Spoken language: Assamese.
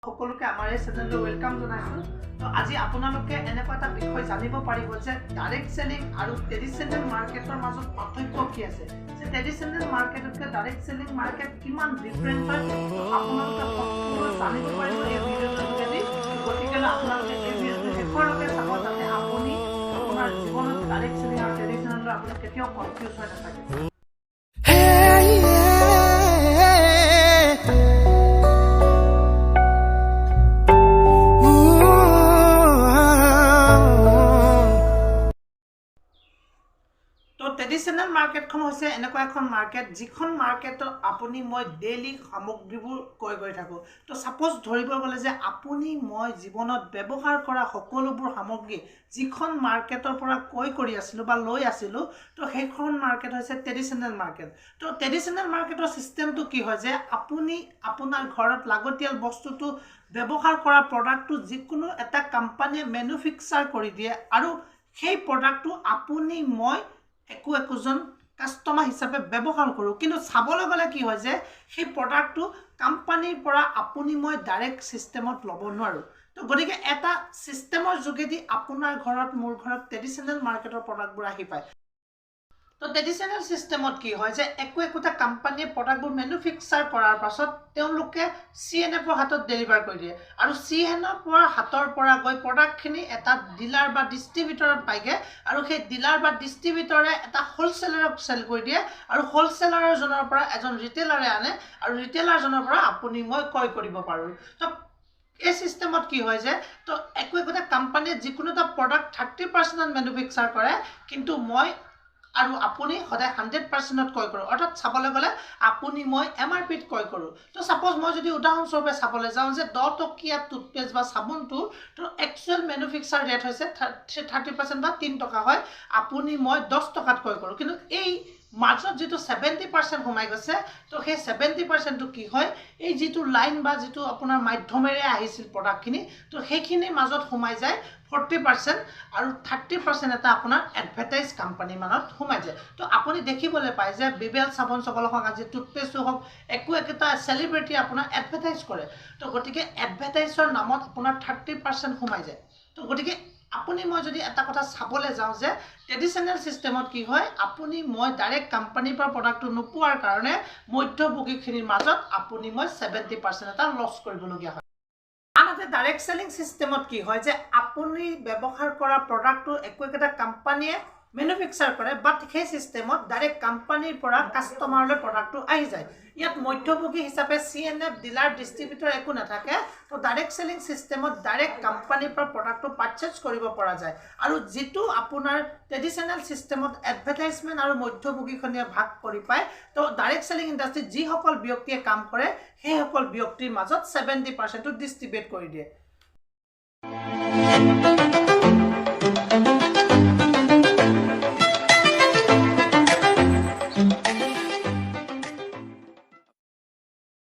সকলোকে আমাৰ এই চেনেললৈ ওয়েলকাম জনাইছো। তো আজি আপোনালোকে এনেকুৱা এটা বিষয় জানিব পাৰিব যে ডাইৰেক্ট সেলিং আৰু ট্ৰেডিশনেল মাৰ্কেটৰ মাজত পাৰ্থক্য কি আছে, যে ট্ৰেডিশনেল মাৰ্কেটতকৈ ডাইৰেক্ট সেলিং মাৰ্কেট কিমান ডিফাৰেন্ট হয়, আপোনালোকে সকলো জানিব পাৰিব এই ভিডিঅ'টোৰ যোগেদি। গতিকে আপোনালোকে এই ভিডিঅ'টো শেষলৈকে চাব যাতে আপুনি আপোনাৰ জীৱনত ডাইৰেক্ট সেলিং আৰু ট্ৰেডিশনেললৈ আপুনি কেতিয়াও কনফিউজ হৈ নাথাকে। ট্ৰেডিশনেল মাৰ্কেটখন হৈছে এনেকুৱা এখন মাৰ্কেট যিখন মাৰ্কেটত আপুনি মই ডেইলি সামগ্ৰীবোৰ ক্ৰয় কৰি থাকোঁ। তো ছাপ'জ ধৰিব গ'লে যে আপুনি মই জীৱনত ব্যৱহাৰ কৰা সকলোবোৰ সামগ্ৰী যিখন মাৰ্কেটৰ পৰা ক্ৰয় কৰি আছিলোঁ বা লৈ আছিলোঁ, তো সেইখন মাৰ্কেট হৈছে ট্ৰেডিশনেল মাৰ্কেট। তো ট্ৰেডিশনেল মাৰ্কেটৰ ছিষ্টেমটো কি হয় যে আপুনি আপোনাৰ ঘৰত লাগতিয়াল বস্তুটো ব্যৱহাৰ কৰা প্ৰডাক্টটো যিকোনো এটা কোম্পানীয়ে মেনুফেকচাৰ কৰি দিয়ে আৰু সেই প্ৰডাক্টটো আপুনি মই একোজন কাষ্টমাৰ হিচাপে ব্যৱহাৰ কৰোঁ। কিন্তু চাবলৈ গ'লে কি হয় যে সেই প্ৰডাক্টটো কোম্পানীৰ পৰা আপুনি মই ডাইৰেক্ট ছিষ্টেমত ল'ব নোৱাৰোঁ। তো গতিকে এটা ছিষ্টেমৰ যোগেদি আপোনাৰ ঘৰত মোৰ ঘৰত ট্ৰেডিশনেল মাৰ্কেটৰ প্ৰডাক্টবোৰ আহি পায়। তো ট্ৰেডিশনেল ছিষ্টেমত কি হয় যে একোটা কোম্পানীয়ে প্ৰডাক্টবোৰ মেনুফেকচাৰ কৰাৰ পাছত তেওঁলোকে CNFৰ হাতত ডেলিভাৰ কৰি দিয়ে আৰু CNFৰ হাতৰ পৰা গৈ প্ৰডাক্টখিনি এটা ডিলাৰ বা ডিষ্ট্ৰিবিউটৰত পায়গৈ আৰু সেই ডিলাৰ বা ডিষ্ট্ৰিবিউটৰে এটা হোলচেলাৰক চেল কৰি দিয়ে আৰু হোলচেলাৰজনৰ পৰা এজন ৰিটেইলাৰে আনে আৰু ৰিটেইলাৰজনৰ পৰা আপুনি মই ক্ৰয় কৰিব পাৰোঁ। তো এই ছিষ্টেমত কি হয় যে তো একোটা কোম্পানীয়ে যিকোনো এটা প্ৰডাক্ট 30% মেনুফেকচাৰ কৰে, কিন্তু মই আৰু আপুনি সদায় 100%ত ক্ৰয় কৰোঁ। অৰ্থাৎ চাবলৈ গ'লে আপুনি মই MRPত ক্ৰয় কৰোঁ। তো ছাপ'জ মই যদি উদাহৰণস্বৰূপে চাবলৈ যাওঁ যে 10 টকীয়া টুথপেষ্ট বা চাবোনটো তো একচুৱেল মেনুফেকচাৰ ৰেট হৈছে 30% বা 3 টকা হয়, আপুনি মই 10 টকাত ক্ৰয় কৰোঁ। কিন্তু এই মাজত যিটো 70% সোমাই গৈছে, তো সেই 70%টো কি হয়, এই যিটো লাইন বা যিটো আপোনাৰ মাধ্যমেৰে আহিছিল প্ৰডাক্টখিনি, তো সেইখিনিৰ মাজত সোমাই যায় 40% আৰু 30% এটা আপোনাৰ এডভাৰটাইজ কোম্পানীৰ মানত সোমাই যায়। তো আপুনি দেখিবলৈ পায় যে বিবেল চাবোন চকল হওক, আজি টুথপেষ্টো হওক, একোটা চেলিব্ৰিটিয়ে আপোনাৰ এডভাৰটাইজ কৰে। তো গতিকে এডভাৰটাইজৰ নামত আপোনাৰ 30% সোমাই যায়। তো গতিকে আপুনি মই যদি এটা কথা চাবলৈ যাওঁ যে ট্ৰেডিশনেল ছিষ্টেমত কি হয়, আপুনি মই ডাইৰেক্ট কোম্পানীৰ পৰা প্ৰডাক্টটো নোপোৱাৰ কাৰণে মধ্যভোগীখিনিৰ মাজত আপুনি মই 70% এটা লছ কৰিবলগীয়া হয়। আনহাতে ডাইৰেক্ট সেলিং ছিষ্টেমত কি হয় যে আপুনি ব্যৱহাৰ কৰা প্ৰডাক্টটো একোটা কোম্পানীয়ে মেনুফেকচাৰ কৰে, বাট সেই ছিষ্টেমত ডাইৰেক্ট কোম্পানীৰ পৰা কাষ্টমাৰলৈ প্ৰডাক্টটো আহি যায়। ইয়াত মধ্যভোগী হিচাপে CNF ডিলাৰ ডিষ্ট্ৰিবিউটৰ একো নাথাকে। তো ডাইৰেক্ট সেলিং ছিষ্টেমত ডাইৰেক্ট কোম্পানীৰ পৰা প্ৰডাক্টটো পাৰচেজ কৰিব পৰা যায় আৰু যিটো আপোনাৰ ট্ৰেডিশনেল ছিষ্টেমত এডভাৰটাইজমেণ্ট আৰু মধ্যভোগীখনিয়ে ভাগ কৰি পায়। তো ডাইৰেক্ট সেলিং ইণ্ডাষ্ট্ৰীত যিসকল ব্যক্তিয়ে কাম কৰে সেইসকল ব্যক্তিৰ মাজত 70%টো ডিষ্ট্ৰিবিউট কৰি দিয়ে।